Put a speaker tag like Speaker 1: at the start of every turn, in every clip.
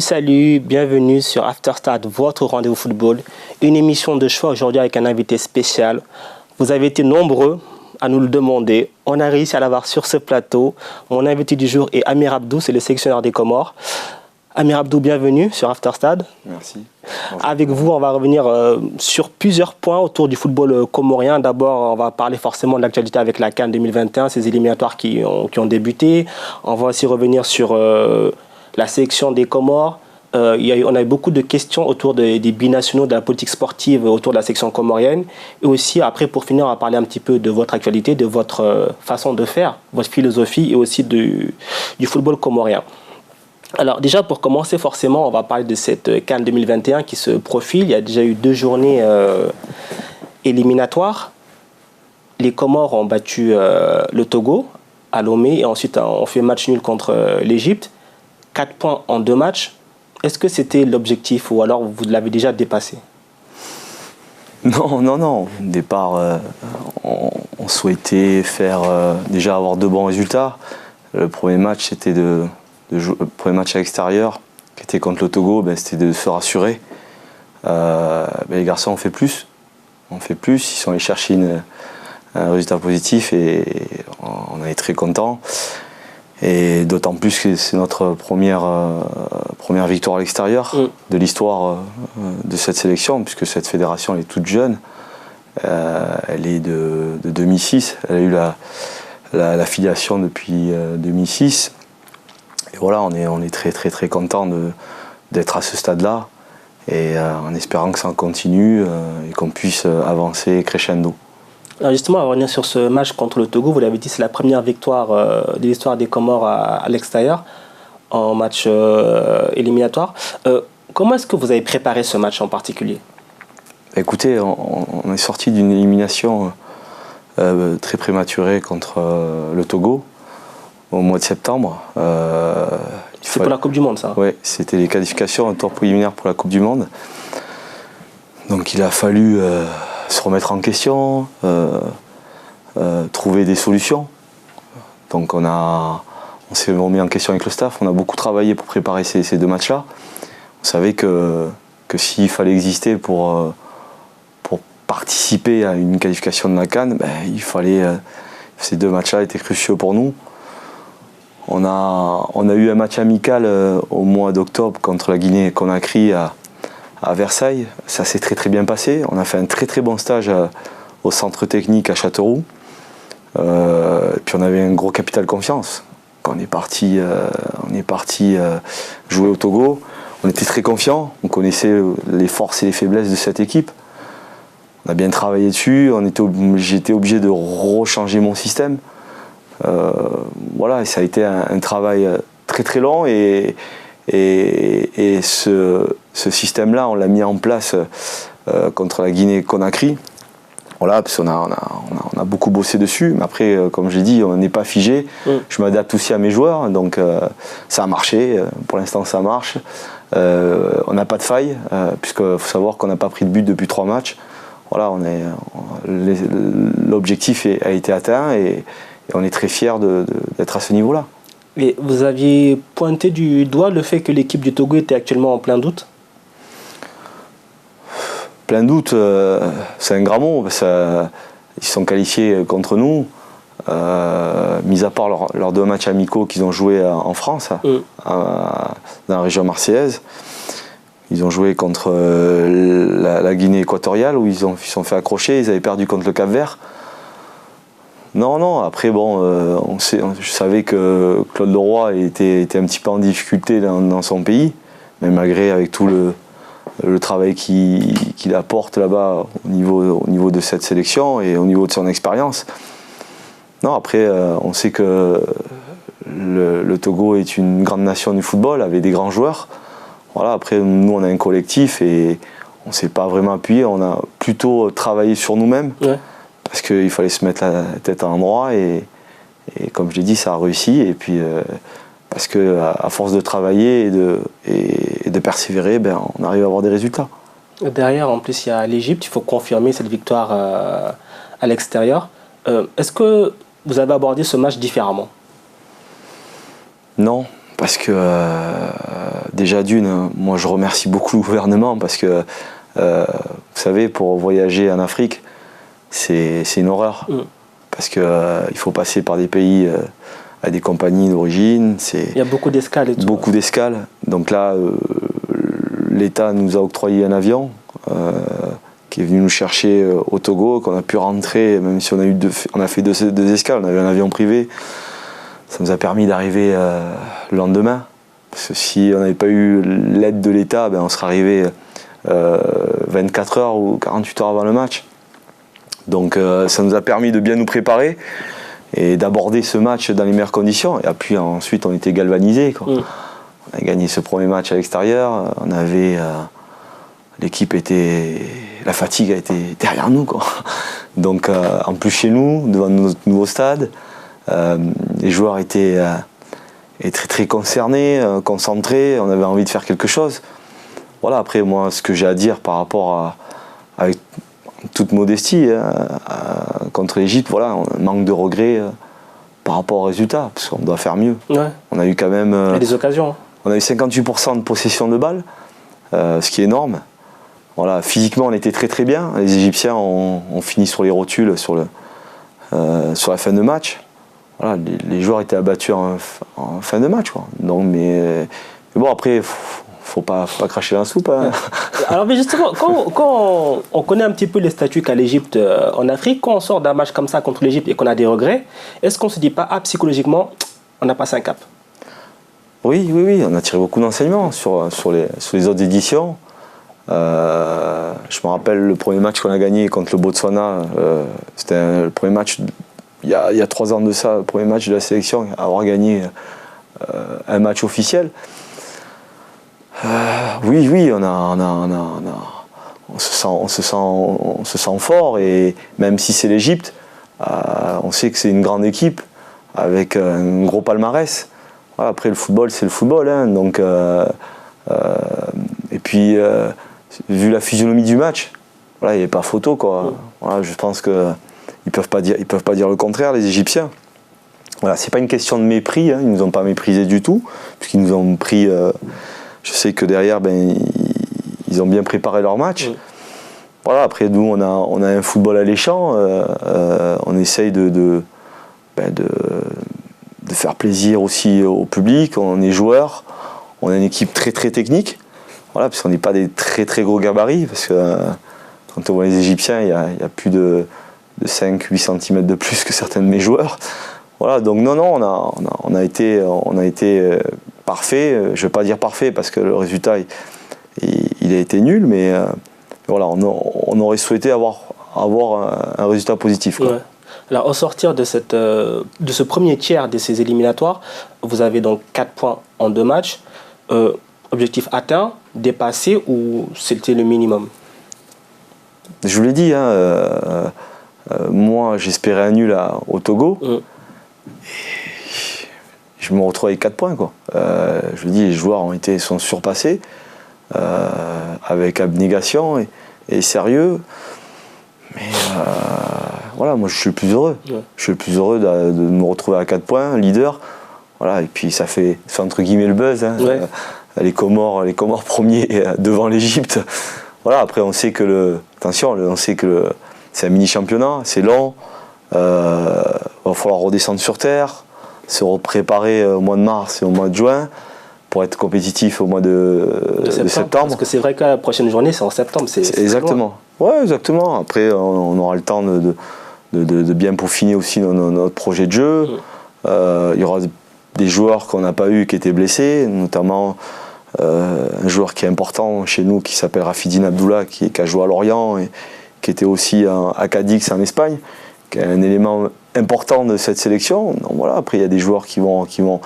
Speaker 1: Salut, bienvenue sur After Stade, votre rendez-vous football. Une émission de choix aujourd'hui avec un invité spécial. Vous avez été nombreux à nous le demander. On a réussi à l'avoir sur ce plateau. Mon invité du jour est Amir Abdou, c'est le sélectionneur des Comores. Amir Abdou, bienvenue sur After Stade.
Speaker 2: Merci.
Speaker 1: Bonjour. Avec vous, on va revenir sur plusieurs points autour du football comorien. D'abord, on va parler forcément de l'actualité avec la CAN 2021, ces éliminatoires qui ont débuté. On va aussi revenir sur la sélection des Comores. On a eu beaucoup de questions autour des binationaux, de la politique sportive autour de la section comorienne. Et aussi, après, pour finir, on va parler un petit peu de votre actualité, de votre façon de faire, votre philosophie et aussi du football comorien. Alors déjà, pour commencer, forcément, on va parler de cette CAN 2021 qui se profile. Il y a déjà eu 2 journées éliminatoires. Les Comores ont battu le Togo à Lomé et ensuite on fait match nul contre l'Égypte. 4 points en 2 matchs. Est-ce que c'était l'objectif ou alors vous l'avez déjà dépassé?
Speaker 2: Non. Au départ, on souhaitait déjà avoir de bons résultats. Le premier match, c'était le premier match à l'extérieur, qui était contre le Togo, c'était de se rassurer. Les garçons ont fait plus. Ils sont allés chercher un résultat positif et on est très contents. Et d'autant plus que c'est notre première victoire à l'extérieur de l'histoire de cette sélection, puisque cette fédération elle est toute jeune. Elle est de 2006. Elle a eu la filiation depuis 2006. Et voilà, on est très content d'être à ce stade-là, et en espérant que ça continue et qu'on puisse avancer crescendo.
Speaker 1: Alors justement, on va revenir sur ce match contre le Togo. Vous l'avez dit, c'est la première victoire de l'histoire des Comores à l'extérieur, en match éliminatoire. Comment est-ce que vous avez préparé ce match en particulier?
Speaker 2: Écoutez, on est sorti d'une élimination très prématurée contre le Togo au mois de septembre.
Speaker 1: C'est pour la Coupe du Monde, ça?
Speaker 2: Oui, c'était les qualifications, un tour préliminaire pour la Coupe du Monde. Donc il a fallu se remettre en question, trouver des solutions. Donc on s'est remis en question avec le staff, on a beaucoup travaillé pour préparer ces 2 matchs-là. On savait que s'il fallait exister pour participer à une qualification de la CAN, ces 2 matchs-là étaient cruciaux pour nous. On a eu un match amical au mois d'octobre contre la Guinée-Conakry à Versailles. Ça s'est très bien passé. On a fait un très bon stage au centre technique à Châteauroux. Puis on avait un gros capital confiance. Quand on est parti jouer au Togo, on était très confiants. On connaissait les forces et les faiblesses de cette équipe. On a bien travaillé dessus. J'étais obligé de rechanger mon système. Voilà, ça a été un travail très long et ce système-là, on l'a mis en place contre la Guinée-Conakry. Voilà, parce qu'on a beaucoup bossé dessus, mais après, comme j'ai dit, on n'est pas figé. Je m'adapte aussi à mes joueurs, donc ça a marché. Pour l'instant, ça marche. On n'a pas de faille, puisqu'il faut savoir qu'on n'a pas pris de but depuis 3 matchs. Voilà, l'objectif a été atteint et on est très fiers d'être à ce niveau-là.
Speaker 1: Et vous aviez pointé du doigt le fait que l'équipe du Togo était actuellement en plein doute?
Speaker 2: Plein doute, c'est un grand mot. Ils sont qualifiés contre nous, mis à part leurs 2 matchs amicaux qu'ils ont joués en France, dans la région marseillaise. Ils ont joué contre la Guinée équatoriale où ils se sont fait accrocher, ils avaient perdu contre le Cap-Vert. Non, après je savais que Claude Leroy était un petit peu en difficulté dans son pays, mais malgré avec tout le travail qu'il apporte là-bas au niveau de cette sélection et au niveau de son expérience. Non, après on sait que le Togo est une grande nation du football avec des grands joueurs. Voilà, après nous on a un collectif et on ne s'est pas vraiment appuyé, on a plutôt travaillé sur nous-mêmes. Ouais. Parce qu'il fallait se mettre la tête à l'endroit et comme je l'ai dit, ça a réussi. Et puis parce qu'à force de travailler et de persévérer, on arrive à avoir des résultats.
Speaker 1: Derrière, en plus, il y a l'Égypte. Il faut confirmer cette victoire à l'extérieur. Est-ce que vous avez abordé ce match différemment?
Speaker 2: Non, Parce que déjà d'une, moi je remercie beaucoup le gouvernement parce que vous savez, pour voyager en Afrique, c'est une horreur. Parce qu'il faut passer par des pays à des compagnies d'origine.
Speaker 1: Il y a beaucoup d'escales et tout.
Speaker 2: Beaucoup d'escales. Donc là, l'État nous a octroyé un avion qui est venu nous chercher au Togo, qu'on a pu rentrer, même si on a fait deux escales, on avait un avion privé. Ça nous a permis d'arriver le lendemain. Parce que si on n'avait pas eu l'aide de l'État, ben on serait arrivé 24 heures ou 48 heures avant le match. Donc ça nous a permis de bien nous préparer et d'aborder ce match dans les meilleures conditions. Et puis ensuite on était galvanisés. On a gagné ce premier match à l'extérieur. On avait l'équipe était, la fatigue a été derrière nous, quoi. Donc en plus chez nous, devant notre nouveau stade, les joueurs étaient très très concernés, concentrés. On avait envie de faire quelque chose. Voilà. Après moi, ce que j'ai à dire par rapport avec toute modestie, contre l'Égypte, voilà, on manque de regrets par rapport au résultat, parce qu'on doit faire mieux.
Speaker 1: Ouais.
Speaker 2: On a eu quand même...
Speaker 1: Il y a des occasions.
Speaker 2: On a eu 58% de possession de balles, ce qui est énorme. Voilà, physiquement, on était très très bien. Les Égyptiens ont fini sur les rotules sur la fin de match. Voilà, les joueurs étaient abattus en fin de match, quoi. Donc, mais bon, après... Faut pas cracher dans la soupe. Hein.
Speaker 1: Alors, mais justement, quand on connaît un petit peu les statuts qu'a l'Égypte en Afrique, quand on sort d'un match comme ça contre l'Égypte et qu'on a des regrets, est-ce qu'on ne se dit pas, psychologiquement, on a passé un cap?
Speaker 2: Oui, on a tiré beaucoup d'enseignements sur les autres éditions. Je me rappelle le premier match qu'on a gagné contre le Botswana, c'était le premier match, il y a 3 ans de ça, le premier match de la sélection, à avoir gagné un match officiel. Oui, on se sent fort, et même si c'est l'Égypte, on sait que c'est une grande équipe avec un gros palmarès. Voilà, après le football, c'est le football, hein, donc et puis vu la physionomie du match, voilà, il n'y avait pas photo, quoi. Voilà, je pense que ils peuvent pas dire le contraire, les Égyptiens. Voilà, c'est pas une question de mépris, hein, ils nous ont pas méprisés du tout, puisqu'ils nous ont pris. Je sais que derrière, ils ont bien préparé leur match. Voilà, après, nous, on a un football alléchant. On essaye de faire plaisir aussi au public. On est joueurs. On a une équipe très, très technique. Voilà, parce qu'on n'est pas des très, très gros gabarits. Parce que quand on voit les Égyptiens, il y a plus de 5-8 cm de plus que certains de mes joueurs. Voilà, donc non, on a été parfait. Je ne vais pas dire parfait parce que le résultat il a été nul, mais voilà, on aurait souhaité avoir un résultat positif, quoi.
Speaker 1: Ouais. Alors au sortir de ce premier tiers de ces éliminatoires, vous avez donc 4 points en 2 matchs. Objectif atteint, dépassé, ou c'était le minimum?
Speaker 2: Je vous l'ai dit, hein, moi j'espérais un nul au Togo. Je me retrouve avec 4 points, quoi. Je vous dis, les joueurs sont surpassés avec abnégation et sérieux. Mais voilà, moi je suis le plus heureux. Je suis le plus heureux de me retrouver à 4 points, leader. Voilà, et puis ça fait entre guillemets le buzz. Hein. Les Comores premiers devant l'Égypte. Voilà, après on sait que c'est un mini championnat, c'est long. Va falloir redescendre sur terre, se préparer au mois de mars et au mois de juin pour être compétitif au mois de septembre. Parce
Speaker 1: que c'est vrai que la prochaine journée c'est en septembre.
Speaker 2: Exactement. Ouais, exactement. Après on aura le temps de bien peaufiner aussi notre projet de jeu. Il y aura des joueurs qu'on n'a pas eu qui étaient blessés, notamment un joueur qui est important chez nous qui s'appelle Rafidine Abdullah qui a joué à Lorient et qui était aussi à Cadix en Espagne, qui est un élément important de cette sélection. Donc voilà, après il y a des joueurs qui vont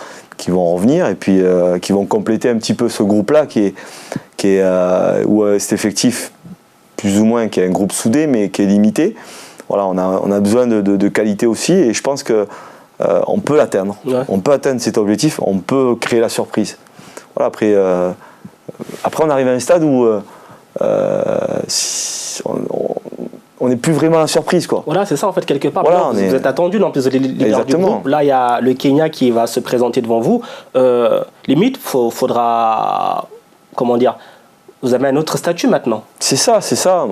Speaker 2: revenir et puis qui vont compléter un petit peu ce groupe-là où cet effectif plus ou moins qui est un groupe soudé mais qui est limité. Voilà, on a besoin de qualité aussi et je pense que on peut l'atteindre. Ouais. On peut atteindre cet objectif, on peut créer la surprise. Voilà, après on arrive à un stade où on n'est plus vraiment la surprise, quoi.
Speaker 1: Voilà, c'est ça en fait quelque part. Voilà, vous êtes attendu dans les leaders du groupe. Là, il y a le Kenya qui va se présenter devant vous. Les faudra, comment dire, vous avez un autre statut maintenant.
Speaker 2: C'est ça.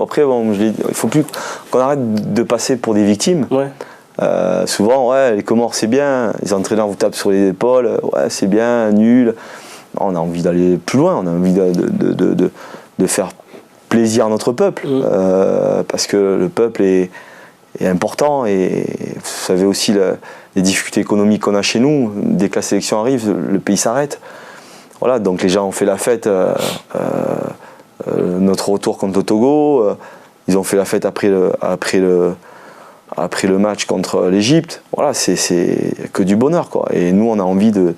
Speaker 2: Après, bon, il faut plus qu'on arrête de passer pour des victimes.
Speaker 1: Ouais.
Speaker 2: Souvent, ouais, les Comores, c'est bien. Les entraîneurs vous tapent sur les épaules. Ouais, c'est bien, nul. Non, on a envie d'aller plus loin. On a envie de faire plaisir à notre peuple. Parce que le peuple est important. Et vous savez aussi les difficultés économiques qu'on a chez nous. Dès que la sélection arrive, le pays s'arrête. Voilà, donc les gens ont fait la fête. Notre retour contre le Togo, ils ont fait la fête après le match contre l'Égypte. Voilà, c'est que du bonheur, quoi. Et nous, on a envie de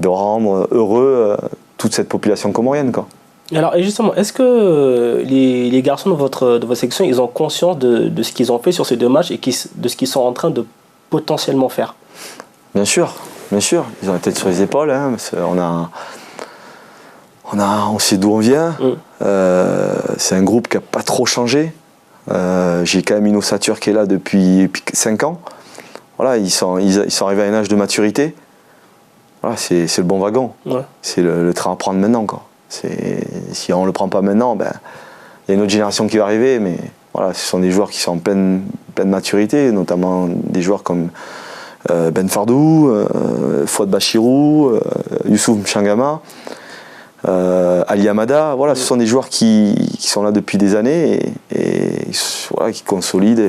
Speaker 2: rendre heureux toute cette population comorienne, quoi.
Speaker 1: Alors, et justement, est-ce que les garçons de votre section, ils ont conscience de ce qu'ils ont fait sur ces 2 matchs et de ce qu'ils sont en train de potentiellement faire?
Speaker 2: Bien sûr. Ils ont la tête sur les épaules. Hein, on sait d'où on vient. C'est un groupe qui n'a pas trop changé. J'ai quand même une ossature qui est là depuis 5 ans. Voilà, ils sont arrivés à un âge de maturité. Voilà, c'est le bon wagon. Ouais. C'est le train à prendre maintenant, quoi. Si on ne le prend pas maintenant, ben, il y a une autre génération qui va arriver. Mais voilà, ce sont des joueurs qui sont en pleine maturité, notamment des joueurs comme Ben Fardou, Fouad Bachirou, Youssouf Mchangama. Ali Amada, voilà, ce sont des joueurs qui sont là depuis des années et voilà, qui consolident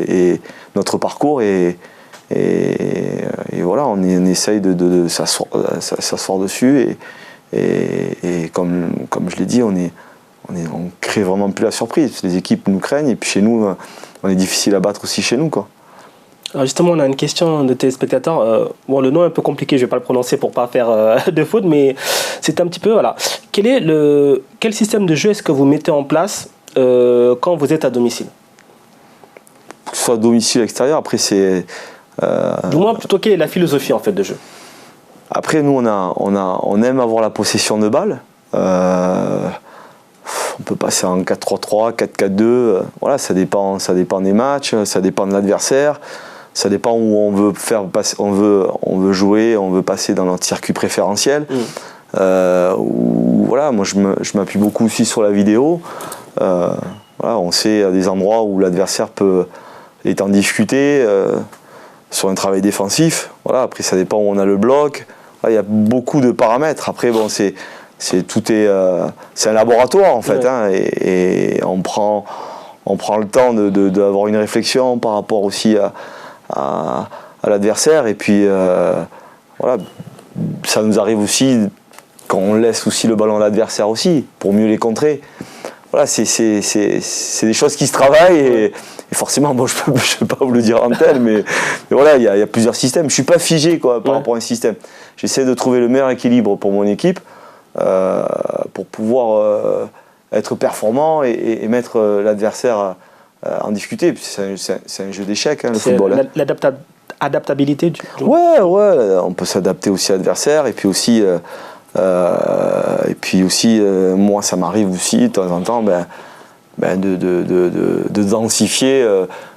Speaker 2: notre parcours et voilà, on essaye de s'asseoir dessus et comme je l'ai dit, on crée vraiment plus la surprise. Les équipes nous craignent et puis chez nous, on est difficile à battre aussi chez nous, quoi.
Speaker 1: Alors justement, on a une question de téléspectateurs. Bon, le nom est un peu compliqué, je ne vais pas le prononcer pour ne pas faire de faute, mais c'est un petit peu, voilà. Quel système de jeu est-ce que vous mettez en place quand vous êtes à domicile?
Speaker 2: Que ce soit à domicile ou à l'extérieur, après c'est...
Speaker 1: Du moins, plutôt, quelle est la philosophie en fait de jeu?
Speaker 2: Après, nous, on aime avoir la possession de balle. On peut passer en 4-3-3, 4-4-2. Voilà, ça dépend des matchs, ça dépend de l'adversaire. Ça dépend où on veut on veut jouer, on veut passer dans notre circuit préférentiel. Voilà, moi je m'appuie beaucoup aussi sur la vidéo. Voilà, on sait à des endroits où l'adversaire est en difficulté sur un travail défensif. Voilà, après ça dépend où on a le bloc. Voilà, il y a beaucoup de paramètres. Après bon, c'est un laboratoire en fait, hein, et on prend le temps d'avoir une réflexion par rapport aussi à l'adversaire, et puis voilà, ça nous arrive aussi quand on laisse aussi le ballon à l'adversaire aussi pour mieux les contrer. Voilà, c'est des choses qui se travaillent et forcément, bon, je peux pas vous le dire en tel, mais voilà, il y a plusieurs systèmes. Je suis pas figé, quoi, par rapport à un système. J'essaie de trouver le meilleur équilibre pour mon équipe pour pouvoir être performant et mettre l'adversaire en difficulté. C'est un jeu d'échecs, hein, le football.
Speaker 1: L'adaptabilité du jeu.
Speaker 2: Ouais, on peut s'adapter aussi à l'adversaire et puis aussi moi ça m'arrive aussi de temps en temps de densifier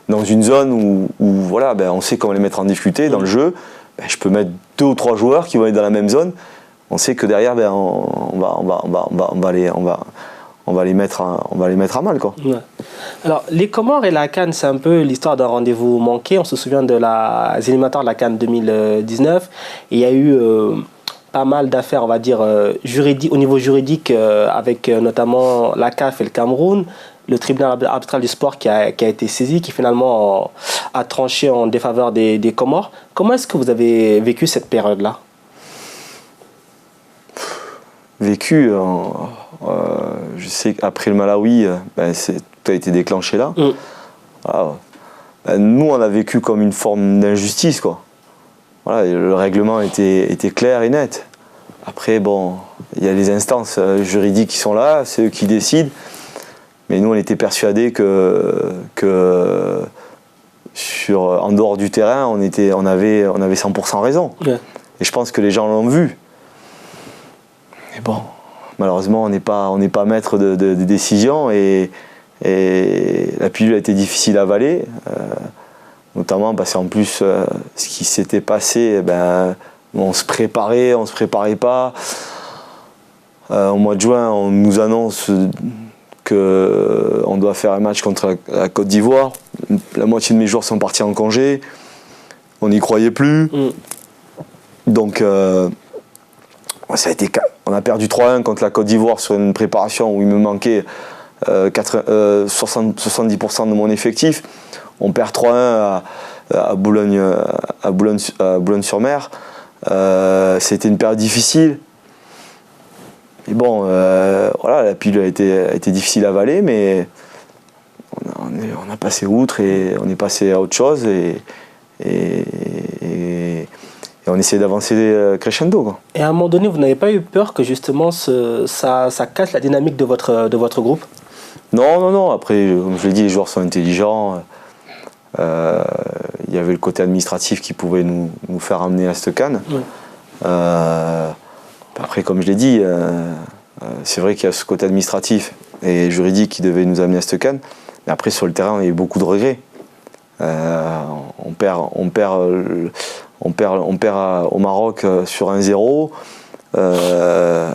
Speaker 2: dans une zone où voilà, on sait comment les mettre en difficulté dans le jeu. Je peux mettre 2 ou 3 joueurs qui vont être dans la même zone. On sait que derrière on va les mettre à mal, quoi.
Speaker 1: Ouais. Alors les Comores et la CAN, c'est un peu l'histoire d'un rendez-vous manqué. On se souvient de les éliminatoires de la CAN 2019. Il y a eu pas mal d'affaires, on va dire, au niveau juridique, avec notamment la CAF et le Cameroun, le tribunal arbitral du sport qui a été saisi, qui finalement a tranché en défaveur des Comores. Comment est-ce que vous avez vécu cette période-là?
Speaker 2: Vécu, je sais qu'après le Malawi, tout a été déclenché là. Voilà. Nous, on a vécu comme une forme d'injustice, quoi. Voilà, le règlement était clair et net. Après, bon, il y a les instances juridiques qui sont là, c'est eux qui décident. Mais nous, on était persuadés que en dehors du terrain, on avait 100% raison. Ouais. Et je pense que les gens l'ont vu. Mais bon, malheureusement, on n'est pas maître de décision et la pilule a été difficile à avaler. Notamment parce qu'en plus, ce qui s'était passé, on se préparait pas. Au mois de juin, on nous annonce qu'on doit faire un match contre la Côte d'Ivoire. La moitié de mes joueurs sont partis en congé. On n'y croyait plus. Donc, on a perdu 3-1 contre la Côte d'Ivoire sur une préparation où il me manquait 70% de mon effectif. On perd 3-1 à Boulogne-sur-Mer. C'était une période difficile. Et bon, voilà, la pilule a été difficile à avaler, mais on a passé outre et on est passé à autre chose et on essaie d'avancer crescendo, quoi.
Speaker 1: Et à un moment donné, vous n'avez pas eu peur que justement ça casse la dynamique de votre groupe?
Speaker 2: Non. Après, comme je l'ai dit, les joueurs sont intelligents. Il y avait le côté administratif qui pouvait nous faire amener à cette CAN.
Speaker 1: Oui.
Speaker 2: Après, comme je l'ai dit, c'est vrai qu'il y a ce côté administratif et juridique qui devait nous amener à cette CAN. Mais après, sur le terrain, il y a eu beaucoup de regrets. On perd au Maroc sur 1-0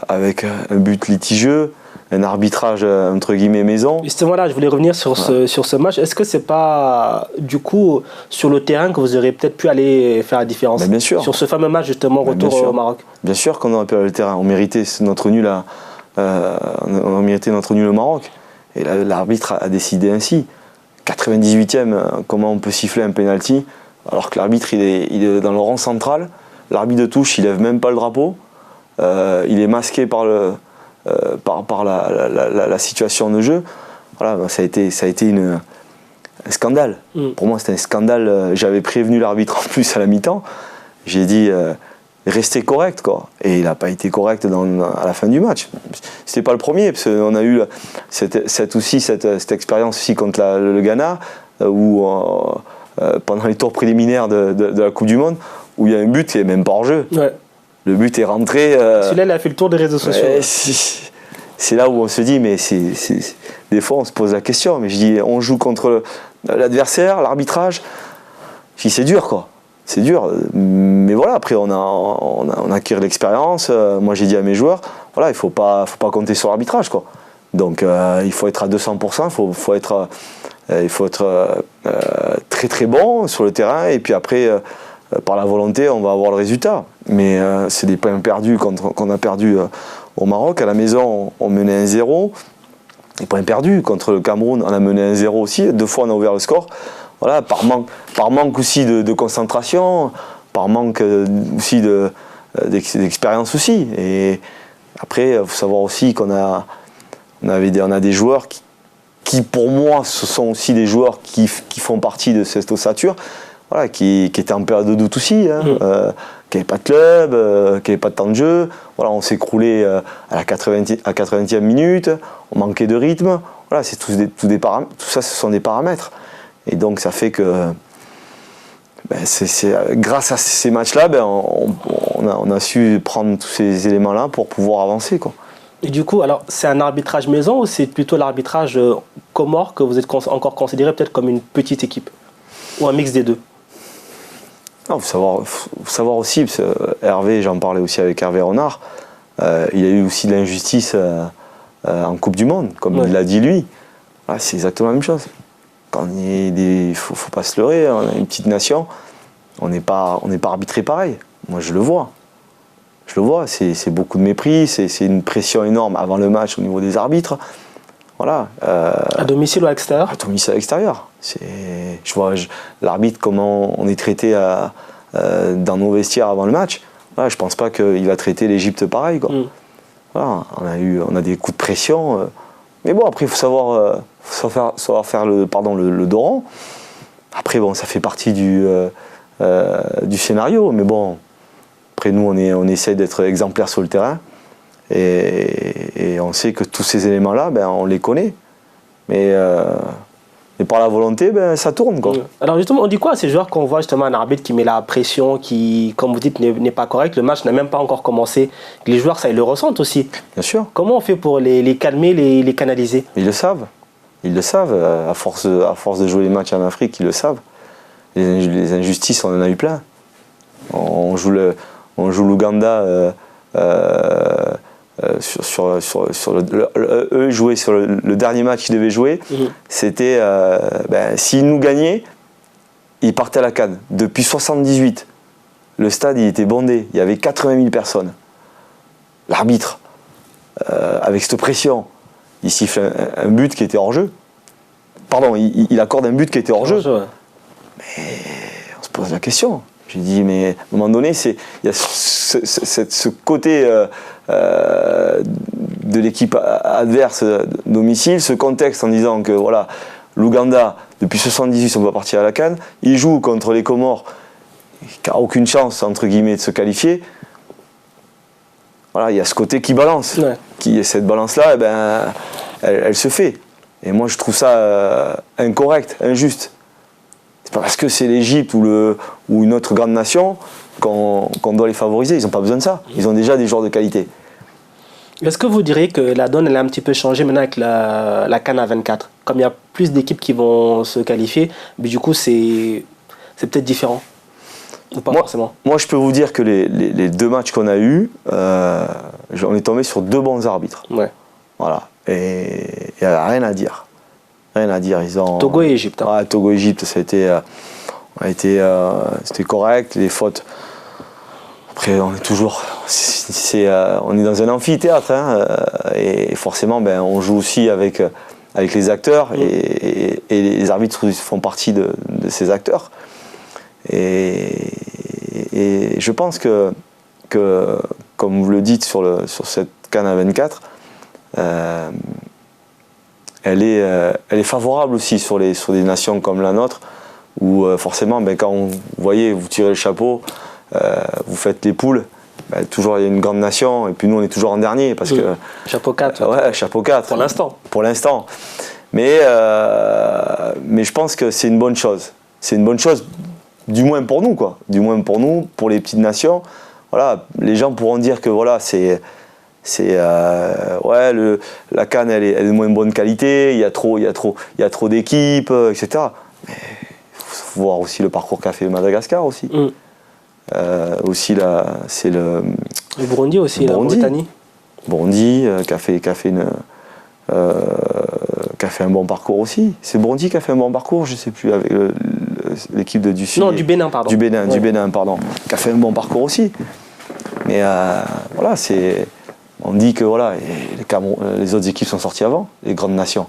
Speaker 2: avec un but litigieux, un arbitrage entre guillemets maison.
Speaker 1: Justement là, je voulais revenir sur ce match. Est-ce que c'est pas du coup sur le terrain que vous auriez peut-être pu aller faire la différence?
Speaker 2: Ben, bien sûr.
Speaker 1: Sur ce fameux match justement retour au Maroc.
Speaker 2: Bien sûr qu'on aurait pu aller le terrain. On méritait notre nul on a mérité notre nul au Maroc. Et l'arbitre a décidé ainsi. 98e, comment on peut siffler un penalty alors que l'arbitre il est dans le rang central, l'arbitre de touche il lève même pas le drapeau, il est masqué par la situation de jeu. Voilà, ça a été un scandale. Pour moi c'était un scandale. J'avais prévenu l'arbitre en plus à la mi-temps. J'ai dit restez correct, quoi. Et il n'a pas été correct à la fin du match. C'était pas le premier, parce qu'on a eu cette expérience aussi contre le Ghana, où pendant les tours préliminaires de la Coupe du Monde, où il y a un but qui n'est même pas hors jeu. Ouais. Le but est rentré.
Speaker 1: Celui-là, il a fait le tour des réseaux sociaux.
Speaker 2: C'est là où on se dit, mais des fois on se pose la question, mais je dis, on joue contre l'adversaire, l'arbitrage. Je dis, c'est dur, quoi. C'est dur, mais voilà, après on acquiert l'expérience. Moi j'ai dit à mes joueurs, voilà, il faut pas compter sur l'arbitrage, quoi. Donc il faut être à 200%, il faut être très très bon sur le terrain, et puis après par la volonté on va avoir le résultat. Mais c'est des points perdus qu'on a perdu au Maroc. À la maison on menait 1-0, des points perdus. Contre le Cameroun on a mené 1-0 aussi, 2 fois on a ouvert le score. Voilà, par manque aussi de concentration, par manque aussi d'expérience aussi. Et après, il faut savoir aussi qu'on a des joueurs qui, pour moi, ce sont aussi des joueurs qui font partie de cette ossature, voilà, qui étaient en période de doute aussi, hein, qui n'avaient pas de club, qui n'avaient pas de temps de jeu. Voilà, on s'est écroulé à la 80e minute, on manquait de rythme. Voilà, c'est tout ça, ce sont des paramètres. Et donc ça fait que grâce à ces matchs-là, on a su prendre tous ces éléments-là pour pouvoir avancer, quoi.
Speaker 1: Et du coup, alors c'est un arbitrage maison ou c'est plutôt l'arbitrage Comore que vous êtes encore considéré peut-être comme une petite équipe? Ou un mix des deux?
Speaker 2: Il faut savoir aussi, parce que Hervé, j'en parlais aussi avec Hervé Renard, il y a eu aussi de l'injustice en Coupe du Monde, comme il l'a dit lui. Voilà, c'est exactement la même chose. Il faut pas se leurrer, on est une petite nation, on n'est pas arbitré pareil. Moi je le vois, c'est beaucoup de mépris, c'est une pression énorme avant le match au niveau des arbitres. Voilà.
Speaker 1: À domicile ou à l'extérieur?
Speaker 2: À domicile, à l'extérieur. Je vois l'arbitre, comment on est traité dans nos vestiaires avant le match. Voilà, je pense pas qu'il va traiter l'Égypte pareil, quoi. Voilà, on a des coups de pression. Mais bon, après, il faut savoir faire le dos rond. Après, bon, ça fait partie du scénario. Mais bon, après, nous, on essaie d'être exemplaires sur le terrain. Et on sait que tous ces éléments-là, on les connaît. Mais par la volonté, ça tourne, quoi.
Speaker 1: Alors justement, on dit quoi à ces joueurs qu'on voit justement un arbitre qui met la pression, qui, comme vous dites, n'est pas correct, le match n'a même pas encore commencé. Les joueurs, ça, ils le ressentent aussi.
Speaker 2: Bien sûr.
Speaker 1: Comment on fait pour les calmer, les canaliser?
Speaker 2: Ils le savent. Ils le savent. À force de jouer les matchs en Afrique, ils le savent. Les injustices, on en a eu plein. On joue l'Ouganda eux jouaient sur le dernier match qu'ils devaient jouer. C'était s'ils nous gagnaient, ils partaient à la CAN. Depuis 78, le stade il était bondé. Il y avait 80 000 personnes. L'arbitre, avec cette pression, il siffle un but qui était hors jeu. Pardon, il accorde un but qui était hors jeu.
Speaker 1: Ouais.
Speaker 2: Mais on se pose la question. J'ai dit, mais à un moment donné, il y a ce côté de l'équipe adverse domicile, ce contexte en disant que voilà, l'Ouganda, depuis 78, on va partir à la CAN, il joue contre les Comores, qui n'a aucune chance, entre guillemets, de se qualifier. Voilà, il y a ce côté qui balance. Ouais. Cette balance-là, elle se fait. Et moi, je trouve ça incorrect, injuste. C'est pas parce que c'est l'Égypte ou une autre grande nation qu'on doit les favoriser. Ils n'ont pas besoin de ça. Ils ont déjà des joueurs de qualité.
Speaker 1: Est-ce que vous diriez que la donne elle a un petit peu changé maintenant avec la CAN à 24 ? Comme il y a plus d'équipes qui vont se qualifier, mais du coup, c'est peut-être différent. Ou pas forcément.
Speaker 2: Moi, je peux vous dire que les deux matchs qu'on a eus, on est tombé sur deux bons arbitres.
Speaker 1: Ouais.
Speaker 2: Voilà. Et il n'y a rien à dire. Rien à dire.
Speaker 1: Togo et Égypte.
Speaker 2: Ouais, Togo et Égypte, c'était correct. Les fautes. Après, on est toujours. On est dans un amphithéâtre. Hein, et forcément, on joue aussi avec les acteurs. Et les arbitres font partie de ces acteurs. Et je pense que comme vous le dites sur cette CAN à 24, elle est favorable aussi sur des nations comme la nôtre, où forcément, quand vous voyez, vous tirez le chapeau, vous faites les poules, toujours il y a une grande nation, et puis nous on est toujours en dernier, parce que...
Speaker 1: Chapeau 4.
Speaker 2: Ouais, chapeau 4.
Speaker 1: Pour l'instant.
Speaker 2: Pour l'instant. Mais je pense que c'est une bonne chose. C'est une bonne chose, du moins pour nous, quoi. Du moins pour nous, pour les petites nations. Voilà, les gens pourront dire que voilà, la CAN elle est de moins bonne qualité, il y a trop d'équipes, etc. Mais il faut voir aussi le parcours qu'a fait Madagascar aussi. Aussi c'est le
Speaker 1: Burundi aussi, la Mauritanie.
Speaker 2: Burundi qui a fait un bon parcours aussi. C'est Burundi qui a fait un bon parcours, je ne sais plus, avec l'équipe du Sud.
Speaker 1: Non, du Bénin, pardon.
Speaker 2: Du Bénin, pardon. Qui a fait un bon parcours aussi. Mais voilà, on dit que voilà, les autres équipes sont sorties avant, les grandes nations.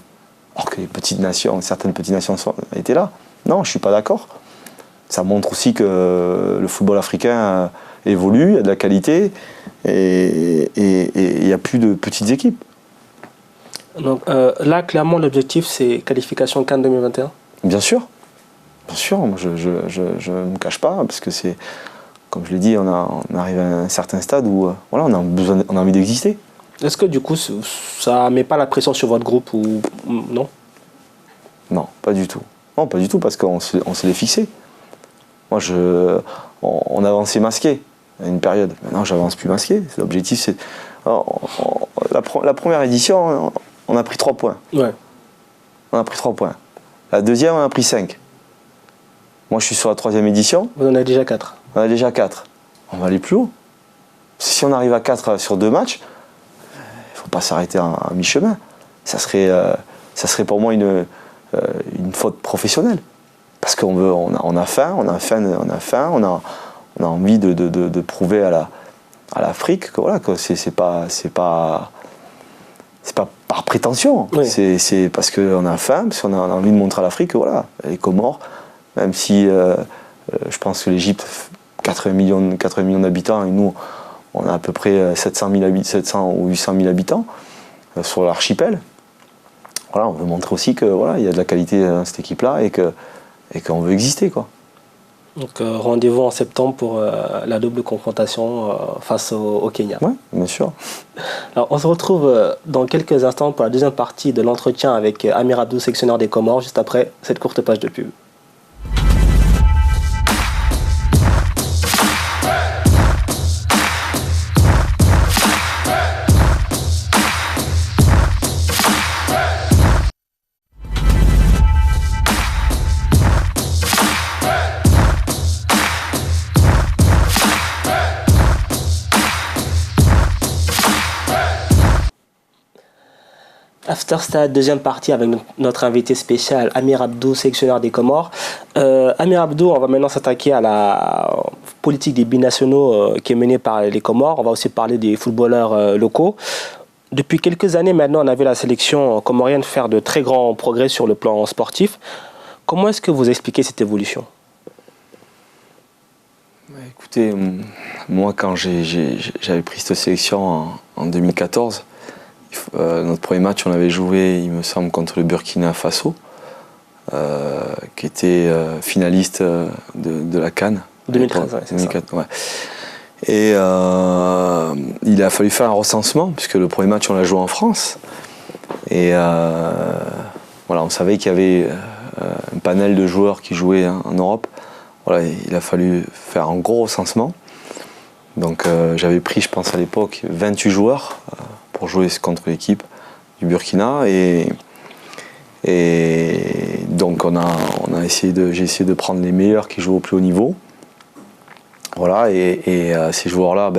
Speaker 2: Alors que les petites nations, certaines petites nations étaient là. Non, je ne suis pas d'accord. Ça montre aussi que le football africain évolue, il y a de la qualité et il n'y a plus de petites équipes.
Speaker 1: Donc là, clairement, l'objectif, c'est qualification CAN 2021 ?
Speaker 2: Bien sûr. Bien sûr, moi, je ne me cache pas, parce que c'est, comme je l'ai dit, on arrive à un certain stade où voilà, on a envie d'exister.
Speaker 1: Est-ce que du coup, ça ne met pas la pression sur votre groupe ou non ?
Speaker 2: Non, pas du tout. Non, pas du tout, parce qu'on se l'est fixé. Moi, on avançait masqué à une période. Maintenant, j'avance plus masqué. L'objectif, c'est... La première édition, on a pris 3 points.
Speaker 1: Ouais.
Speaker 2: On a pris 3 points. La deuxième, on a pris 5. Moi, je suis sur la 3e édition.
Speaker 1: Vous en avez déjà 4.
Speaker 2: On a déjà 4. On va aller plus haut. Si on arrive à 4 sur 2 matchs, il ne faut pas s'arrêter à mi-chemin. Ça serait pour moi une faute professionnelle. Parce qu'on a faim, on a envie de prouver à l'Afrique que voilà, que c'est pas par prétention. Oui. C'est parce qu'on a faim, parce qu'on a envie de montrer à l'Afrique que voilà, les Comores, même si je pense que l'Égypte, 80 millions d'habitants, et nous, on a à peu près 700 ou 800 000 habitants sur l'archipel. Voilà, on veut montrer aussi que voilà, il y a de la qualité dans cette équipe-là et qu'on veut exister, quoi.
Speaker 1: Donc rendez-vous en septembre pour la double confrontation face au Kenya.
Speaker 2: Oui, bien sûr.
Speaker 1: Alors, on se retrouve dans quelques instants pour la deuxième partie de l'entretien avec Amir Abdou, sélectionneur des Comores, juste après cette courte page de pub. After Stade, deuxième partie avec notre invité spécial, Amir Abdou, sélectionneur des Comores. Amir Abdou, on va maintenant s'attaquer à la politique des binationaux qui est menée par les Comores. On va aussi parler des footballeurs locaux. Depuis quelques années maintenant, on a vu la sélection comorienne faire de très grands progrès sur le plan sportif. Comment est-ce que vous expliquez cette évolution?
Speaker 2: Écoutez, moi quand j'avais pris cette sélection en 2014, notre premier match on avait joué, il me semble, contre le Burkina Faso, qui était finaliste de la CAN.
Speaker 1: 2013, ouais, c'est
Speaker 2: 2004,
Speaker 1: ça.
Speaker 2: Ouais. Et il a fallu faire un recensement, puisque le premier match on l'a joué en France. Et voilà, on savait qu'il y avait un panel de joueurs qui jouaient en Europe. Voilà, il a fallu faire un gros recensement. Donc j'avais pris, je pense à l'époque, 28 joueurs pour jouer contre l'équipe du Burkina. Et donc j'ai essayé de prendre les meilleurs qui jouent au plus haut niveau. Voilà, et ces joueurs-là,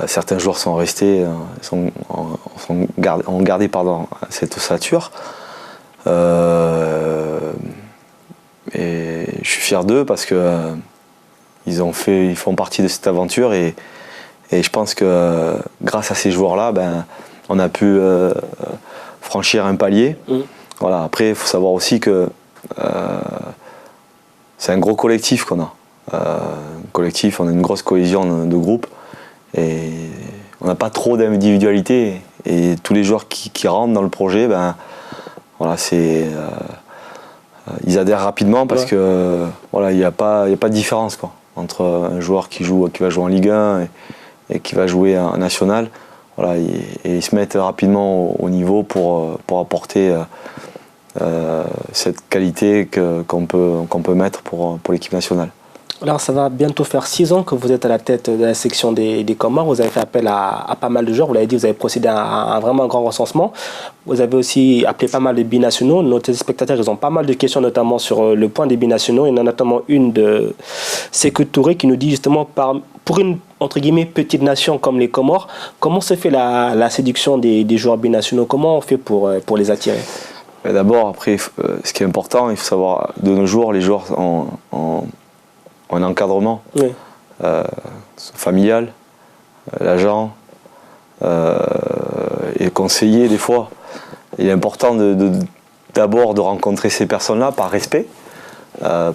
Speaker 2: certains joueurs sont restés, ont gardé cette ossature. Et je suis fier d'eux parce que ils font partie de cette aventure et je pense que grâce à ces joueurs-là, on a pu franchir un palier. Voilà. Après, il faut savoir aussi que c'est un gros collectif qu'on a. On a une grosse cohésion de groupe et on n'a pas trop d'individualité et tous les joueurs qui rentrent dans le projet, voilà, ils adhèrent rapidement parce que voilà, il n'y a pas de différence entre un joueur qui va jouer en Ligue 1 et qui va jouer en national. Voilà, et ils se mettent rapidement au niveau pour apporter cette qualité qu'on peut mettre pour l'équipe nationale.
Speaker 1: Alors, ça va bientôt faire 6 ans que vous êtes à la tête de la section des Comores. Vous avez fait appel à pas mal de joueurs. Vous l'avez dit, vous avez procédé à un vraiment grand recensement. Vous avez aussi appelé pas mal de binationaux. Nos téléspectateurs, ils ont pas mal de questions, notamment sur le point des binationaux. Il y en a notamment une de Sékou Touré qui nous dit justement, pour une entre guillemets petite nation comme les Comores, comment se fait la séduction des joueurs binationaux? Comment on fait pour les attirer?
Speaker 2: D'abord, après, ce qui est important, il faut savoir, de nos jours, les joueurs ont un encadrement familial, l'agent et conseiller des fois. Il est important d'abord de rencontrer ces personnes-là par respect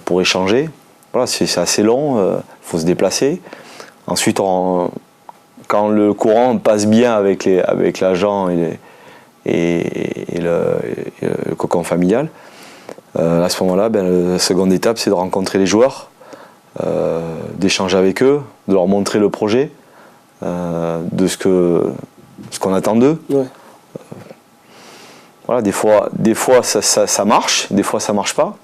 Speaker 2: pour échanger. Voilà, c'est assez long, il faut se déplacer. Ensuite, quand le courant passe bien avec l'agent et le cocon familial, à ce moment-là, la seconde étape, c'est de rencontrer les joueurs, d'échanger avec eux, de leur montrer le projet, de ce qu'on attend d'eux.
Speaker 1: Ouais.
Speaker 2: Voilà, des fois ça marche, des fois ça marche pas.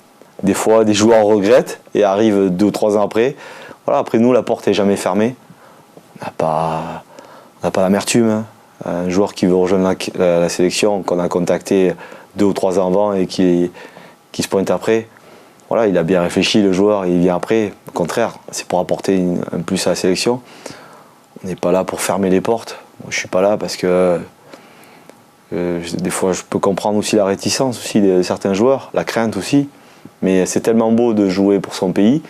Speaker 2: Des fois des joueurs regrettent et arrivent 2 ou 3 ans après. Voilà, après nous, la porte est jamais fermée. On n'a pas l'amertume. Hein. Un joueur qui veut rejoindre la sélection, qu'on a contacté 2 ou 3 ans avant et qui se pointe après, voilà, il a bien réfléchi, le joueur, et il vient après. Au contraire, c'est pour apporter un plus à la sélection. On n'est pas là pour fermer les portes. Moi, je ne suis pas là parce que des fois, je peux comprendre aussi la réticence aussi de certains joueurs, la crainte aussi. Mais c'est tellement beau de jouer pour son pays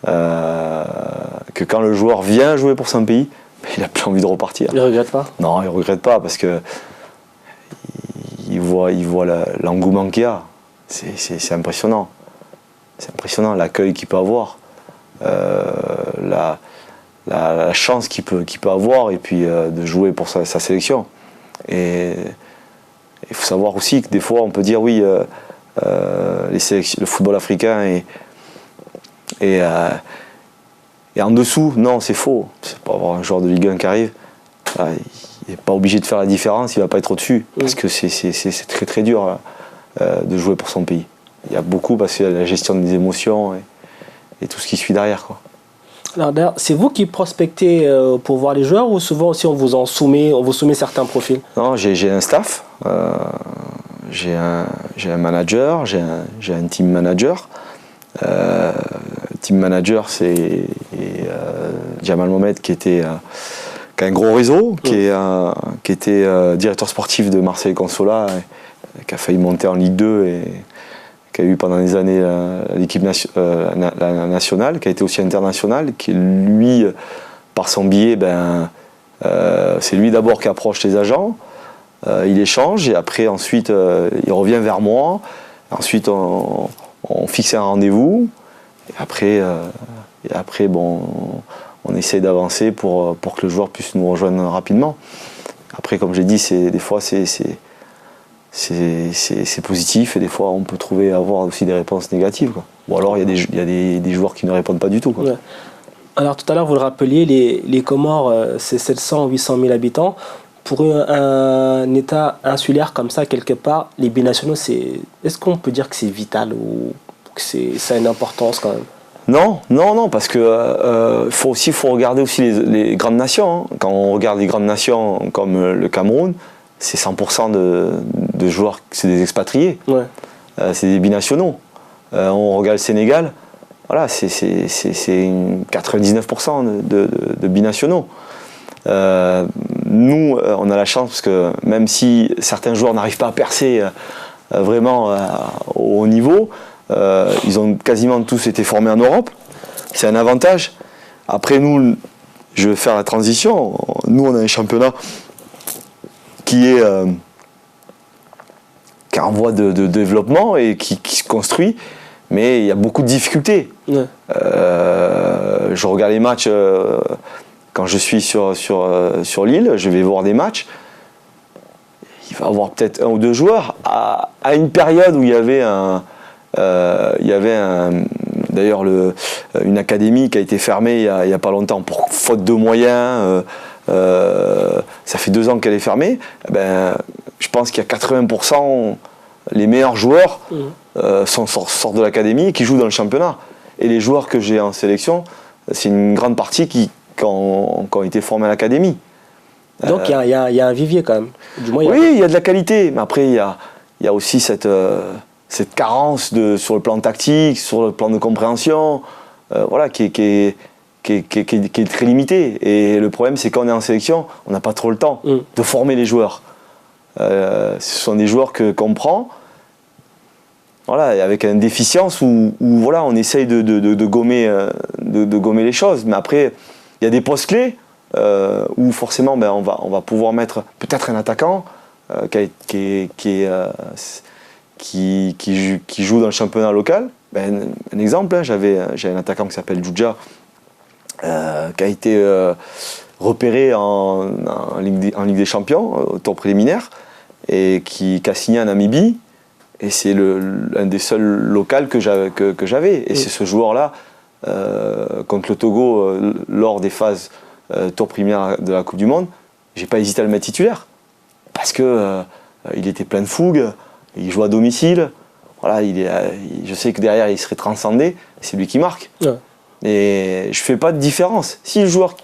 Speaker 2: que quand le joueur vient jouer pour son pays, il n'a plus envie de repartir.
Speaker 1: Il ne regrette pas?
Speaker 2: Non, il ne regrette pas parce que il voit l'engouement qu'il y a. C'est impressionnant. C'est impressionnant l'accueil qu'il peut avoir, la chance qu'il peut avoir et puis de jouer pour sa sélection. Et il faut savoir aussi que des fois on peut dire oui, le football africain est en dessous. Non, c'est faux. C'est pas avoir un joueur de Ligue 1 qui arrive. Il n'est pas obligé de faire la différence, il ne va pas être au-dessus. Parce que c'est très très dur de jouer pour son pays. Il y a beaucoup parce qu'il y a la gestion des émotions et tout ce qui suit derrière, quoi.
Speaker 1: Alors d'ailleurs, c'est vous qui prospectez pour voir les joueurs ou souvent aussi on vous soumet certains profils? Non,
Speaker 2: j'ai un staff, j'ai un manager, j'ai un team manager. Team manager, c'est Jamal Mohamed qui a qui a un gros réseau, qui était directeur sportif de Marseille Consola, qui a failli monter en Ligue 2 et qui a eu pendant des années l'équipe nationale, qui a été aussi international, qui lui, par son biais, c'est lui d'abord qui approche les agents, il échange et après ensuite il revient vers moi, ensuite on fixe un rendez-vous et après on essaie d'avancer pour que le joueur puisse nous rejoindre rapidement. Après, comme j'ai dit, des fois c'est positif et des fois on peut avoir aussi des réponses négatives, quoi. Ou alors il y a des joueurs qui ne répondent pas du tout, quoi.
Speaker 1: Ouais. Alors tout à l'heure vous le rappeliez, les Comores c'est 700 ou 800 000 habitants. Pour un État insulaire comme ça, quelque part, les binationaux, est-ce qu'on peut dire que c'est vital ou que ça a une importance quand même?
Speaker 2: Non, parce que faut regarder aussi les grandes nations, hein. Quand on regarde les grandes nations comme le Cameroun, c'est 100% de joueurs, c'est des expatriés,
Speaker 1: ouais.
Speaker 2: C'est des binationaux. On regarde le Sénégal, voilà, c'est 99% de binationaux. Nous, on a la chance parce que même si certains joueurs n'arrivent pas à percer vraiment au haut niveau, ils ont quasiment tous été formés en Europe. C'est un avantage. Après, nous, je vais faire la transition. Nous, on a un championnat qui est en voie de développement et qui se construit, mais il y a beaucoup de difficultés. Ouais. Je regarde les matchs quand je suis sur l'île, je vais voir des matchs. Il va y avoir peut-être un ou deux joueurs. À une période où il y avait d'ailleurs une académie qui a été fermée il n'y a pas longtemps pour faute de moyens. Ça fait 2 ans qu'elle est fermée. Je pense qu'il y a 80% les meilleurs joueurs sortent de l'académie et qui jouent dans le championnat. Et les joueurs que j'ai en sélection, c'est une grande partie qui ont été formés à l'académie.
Speaker 1: Donc il y a un vivier quand même. Du moins,
Speaker 2: oui, il y a de la qualité, mais après il y a aussi cette carence sur le plan tactique, sur le plan de compréhension, voilà, qui est très limitée. Et le problème, c'est quand on est en sélection, on n'a pas trop le temps de former les joueurs. Ce sont des joueurs qu'on prend, voilà, avec une déficience où voilà, on essaye de gommer les choses. Mais après, il y a des postes clés où forcément on va pouvoir mettre peut-être un attaquant qui joue dans le championnat local. Un exemple, hein, j'ai un attaquant qui s'appelle Djoudja, qui a été repéré en Ligue des Champions, au tour préliminaire, et qui a signé à Namibie. Et c'est un des seuls locaux que j'avais. Et c'est ce joueur-là, contre le Togo, lors des phases tour préliminaire de la Coupe du Monde, j'ai pas hésité à le mettre titulaire. Parce que il était plein de fougue, il joue à domicile. Voilà, je sais que derrière, il serait transcendé. C'est lui qui marque. Ouais. Et je fais pas de différence. Si un joueur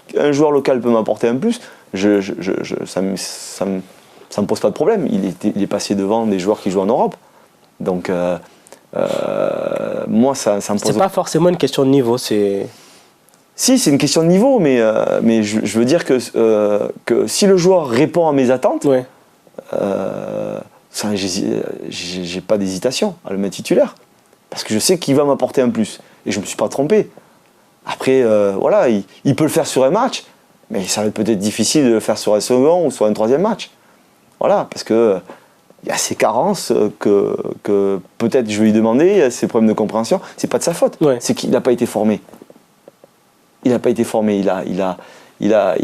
Speaker 2: local peut m'apporter un plus, ça me pose pas de problème. Il est passé devant des joueurs qui jouent en Europe. Donc, moi, ça me pose...
Speaker 1: C'est pas forcément une question de niveau, c'est...
Speaker 2: Si, c'est une question de niveau, mais je veux dire que si le joueur répond à mes attentes, ouais. J'ai pas d'hésitation à le mettre titulaire. Parce que je sais qu'il va m'apporter un plus. Et je me suis pas trompé. Après, voilà, il peut le faire sur un match, mais ça va être peut-être difficile de le faire sur un second ou sur un troisième match. Voilà, parce que il y a ces carences que peut-être je vais lui demander, ces problèmes de compréhension, c'est pas de sa faute, ouais. C'est qu'il n'a pas été formé. Il n'a pas été formé, il a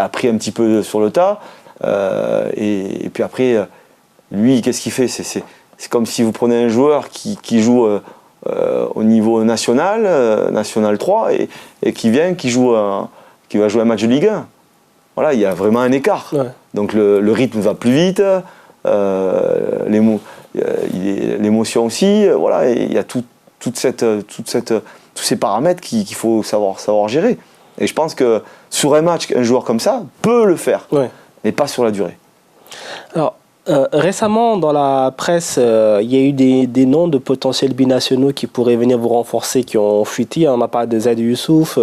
Speaker 2: appris un petit peu sur le tas, et puis après, lui, qu'est-ce qu'il fait? C'est comme si vous prenez un joueur qui joue au niveau national, national 3, et qui va jouer un match de Ligue 1. Voilà, il y a vraiment un écart. Ouais. Donc le rythme va plus vite, l'émotion aussi, voilà, et il y a tous ces paramètres qu'il faut savoir gérer. Et je pense que sur un match, un joueur comme ça peut le faire, ouais. Mais pas sur la durée.
Speaker 1: Alors, Récemment, dans la presse, il y a eu des noms de potentiels binationaux qui pourraient venir vous renforcer, qui ont fuité. On a parlé de Zaid Youssouf,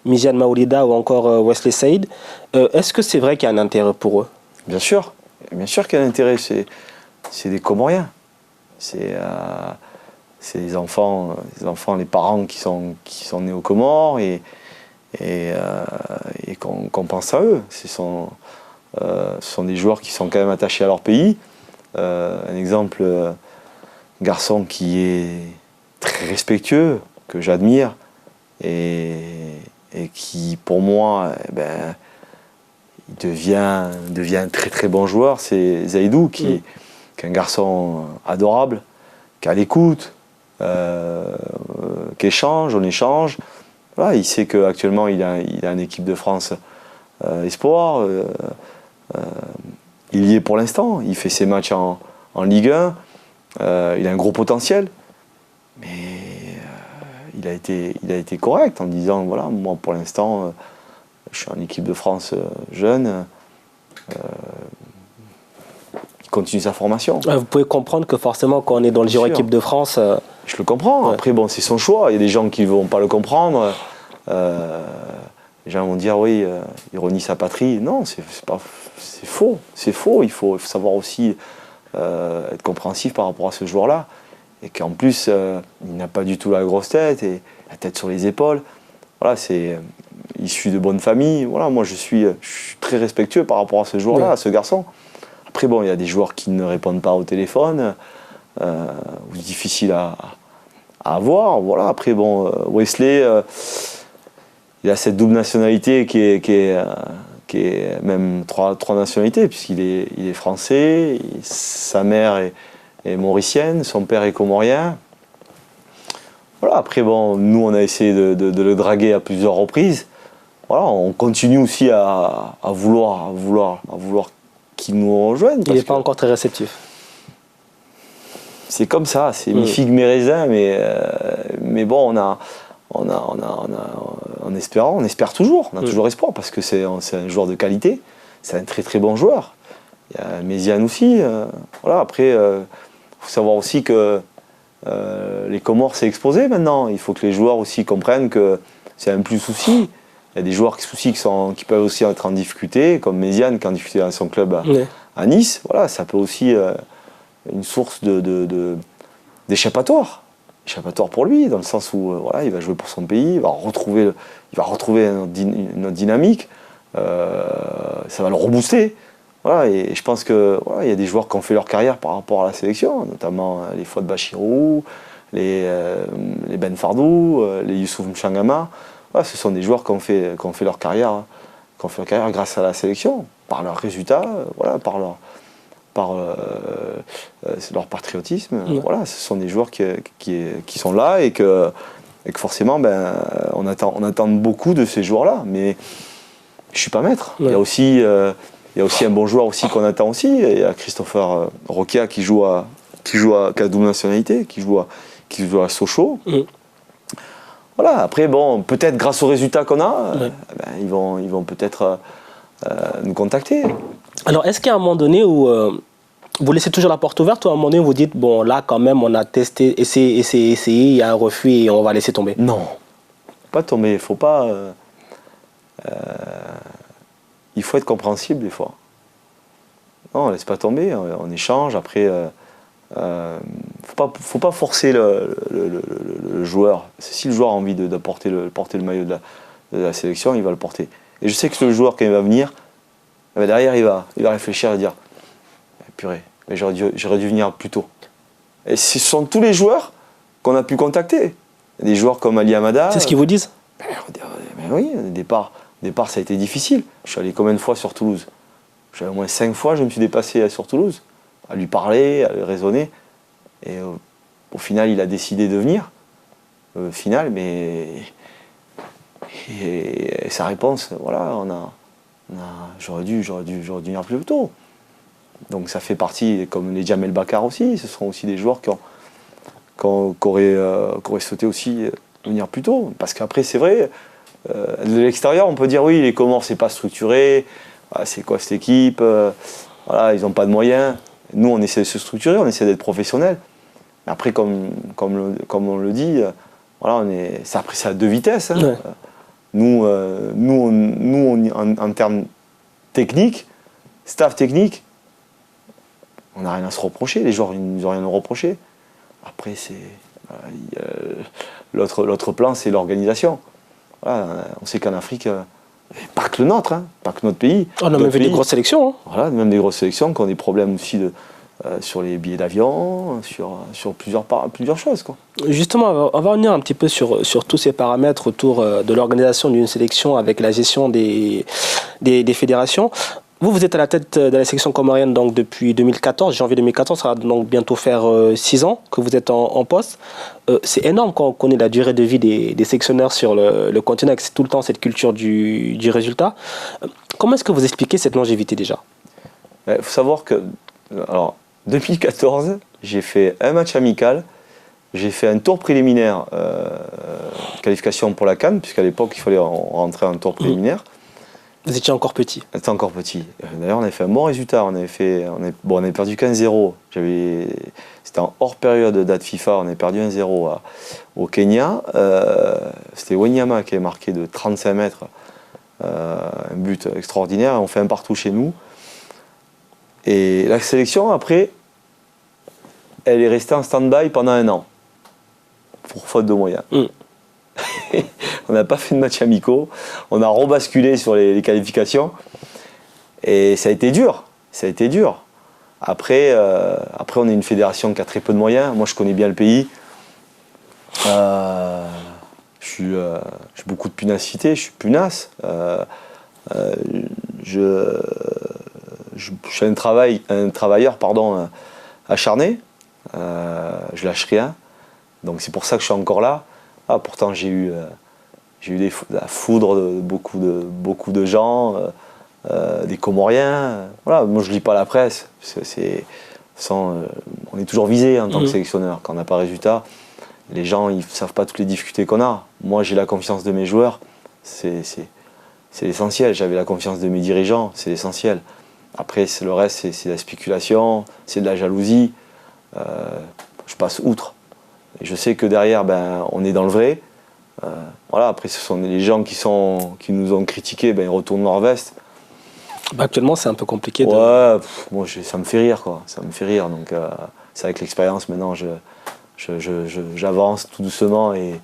Speaker 1: Miziane Maoulida ou encore Wesley Saïd. Est-ce que c'est vrai qu'il y a un intérêt pour eux?
Speaker 2: Bien sûr qu'il y a un intérêt. C'est des Comoriens. C'est les enfants, les parents qui sont nés aux Comores et qu'on pense à eux. Ce sont des joueurs qui sont quand même attachés à leur pays. Un exemple, un garçon qui est très respectueux, que j'admire, et qui, pour moi, il devient un très très bon joueur, c'est Zaidou, qui est un garçon adorable, qui a l'écoute, qui échange, on échange. Voilà, il sait qu'actuellement il a une équipe de France espoir. Il y est pour l'instant, il fait ses matchs en Ligue 1, il a un gros potentiel, mais il a été correct en disant voilà, moi pour l'instant je suis en équipe de France jeune, il continue sa formation.
Speaker 1: Vous pouvez comprendre que forcément quand on est dans le giron équipe de France...
Speaker 2: Je le comprends, ouais. Après bon, c'est son choix, il y a des gens qui ne vont pas le comprendre. Les gens vont dire oui, il renie sa patrie. Non, c'est faux. C'est faux. Il faut savoir aussi être compréhensif par rapport à ce joueur-là. Et qu'en plus, il n'a pas du tout la grosse tête et la tête sur les épaules. Voilà, c'est issu de bonnes familles. Voilà, moi, je suis très respectueux par rapport à ce joueur-là, à ce garçon. Après, bon, il y a des joueurs qui ne répondent pas au téléphone, ou difficiles à avoir. Voilà. Après, bon, Wesley... il a cette double nationalité qui est même trois nationalités, puisqu'il est français, sa mère est mauricienne, son père est comorien. Voilà, après, bon, nous, on a essayé de le draguer à plusieurs reprises. Voilà, on continue aussi à vouloir qu'il nous rejoigne.
Speaker 1: Il n'est pas encore très réceptif.
Speaker 2: C'est comme ça, c'est mi-figue, mi-raisin, mais bon, on espère toujours, on a toujours espoir parce que c'est un joueur de qualité, c'est un très très bon joueur. Il y a Méziane aussi. Voilà. Après, il faut savoir aussi que les Comores c'est exposé maintenant. Il faut que les joueurs aussi comprennent que c'est un plus souci. Il y a des joueurs qui peuvent aussi être en difficulté, comme Méziane qui est en difficulté dans son club à Nice. Voilà, ça peut aussi une source d'échappatoire. Échappatoire pour lui, dans le sens où voilà, il va jouer pour son pays, il va retrouver une autre dynamique, ça va le rebooster. Voilà, et je pense qu'il voilà, y a des joueurs qui ont fait leur carrière par rapport à la sélection, notamment les Fouad Bachirou, les Ben Fardou, les Youssouf Mchangama. Voilà, ce sont des joueurs qui ont fait leur carrière grâce à la sélection, par leurs résultats, voilà, par leur patriotisme. Voilà, ce sont des joueurs qui sont là et que forcément on attend beaucoup de ces joueurs-là, mais je suis pas maître. Il y a aussi un bon joueur aussi qu'on attend aussi. Il y a Christopher Roquia qui a la double nationalité, qui joue à Sochaux. Voilà, après bon, peut-être grâce aux résultats qu'on a, ils vont peut-être nous contacter.
Speaker 1: Alors, est-ce qu'à un moment donné où vous laissez toujours la porte ouverte ou à un moment donné vous dites, bon, là, quand même, on a testé, essayé, il y a un refus et on va laisser tomber?
Speaker 2: Non, pas tomber, faut pas... il faut être compréhensible des fois. Non, on laisse pas tomber, on échange, après... faut pas forcer le joueur. Si le joueur a envie de porter le maillot de la sélection, il va le porter. Et je sais que le joueur, quand il va venir, derrière, il va réfléchir et dire purée, mais j'aurais dû venir plus tôt. Et ce sont tous les joueurs qu'on a pu contacter. Des joueurs comme Ali Amada.
Speaker 1: C'est ce qu'ils vous disent?
Speaker 2: Oui, au départ, ça a été difficile. Je suis allé combien de fois sur Toulouse? Au moins 5 fois, je me suis déplacé sur Toulouse, à lui parler, à lui raisonner. Et au final, il a décidé de venir. Et sa réponse, voilà, j'aurais dû venir plus tôt. Donc ça fait partie, comme les Jamel Bakar aussi, ce sont aussi des joueurs qui auraient souhaité aussi venir plus tôt. Parce qu'après, c'est vrai, de l'extérieur, on peut dire oui, les Comores, c'est pas structuré, c'est quoi cette équipe, voilà, ils n'ont pas de moyens. Nous, on essaie de se structurer, on essaie d'être professionnel. Mais après, comme on le dit, voilà, après, c'est à deux vitesses. Hein.
Speaker 1: Ouais.
Speaker 2: Nous, en termes techniques, staff technique, on n'a rien à se reprocher. Les joueurs, ils nous ont rien à nous reprocher. Après, l'autre plan, c'est l'organisation. Voilà, on sait qu'en Afrique, pas que le nôtre, hein, pas que notre pays.
Speaker 1: On a même vu des grosses sélections. Hein.
Speaker 2: Voilà, même des grosses sélections qui ont des problèmes aussi sur les billets d'avion, sur plusieurs choses, quoi.
Speaker 1: Justement, on va revenir un petit peu sur tous ces paramètres autour de l'organisation d'une sélection avec la gestion des fédérations. Vous êtes à la tête de la sélection comorienne donc, depuis 2014, janvier 2014, ça va donc bientôt faire 6 ans que vous êtes en poste. C'est énorme quand on connaît la durée de vie des sélectionneurs sur le continent, avec tout le temps cette culture du résultat. Comment est-ce que vous expliquez cette longévité déjà?
Speaker 2: Il faut savoir que, alors, 2014, j'ai fait un match amical, j'ai fait un tour préliminaire, qualification pour la CAN, puisqu'à l'époque, il fallait rentrer en tour préliminaire.
Speaker 1: Vous étiez encore petit.
Speaker 2: J'étais encore petit. D'ailleurs, on avait fait un bon résultat. On avait perdu 15-0. C'était en hors période de date FIFA. On avait perdu 1-0 au Kenya. C'était Wanyama qui avait marqué de 35 mètres. Un but extraordinaire. On fait un partout chez nous. Et la sélection, après, elle est restée en stand-by pendant 1 an. Pour faute de moyens. On n'a pas fait de match amicaux, on a rebasculé sur les qualifications et ça a été dur. Après, on est une fédération qui a très peu de moyens. Moi, je connais bien le pays. J'ai beaucoup de punacité, je suis punace. Je suis un travailleur acharné. Je lâche rien. Donc c'est pour ça que je suis encore là. Pourtant, j'ai eu la foudre de beaucoup de gens, des Comoriens. Voilà, moi, je lis pas la presse. On est toujours visé en tant que sélectionneur. Quand on n'a pas de résultat, les gens ils savent pas toutes les difficultés qu'on a. Moi, j'ai la confiance de mes joueurs. C'est l'essentiel. J'avais la confiance de mes dirigeants. C'est l'essentiel. Après, le reste, c'est de la spéculation, c'est de la jalousie. Je passe outre. Et je sais que derrière, on est dans le vrai. Voilà, après, ce sont les gens qui nous ont critiqués, ils retournent leur veste.
Speaker 1: Actuellement, c'est un peu compliqué.
Speaker 2: Ouais, moi, ça me fait rire, quoi. Ça me fait rire. Donc, c'est avec l'expérience, maintenant, j'avance tout doucement et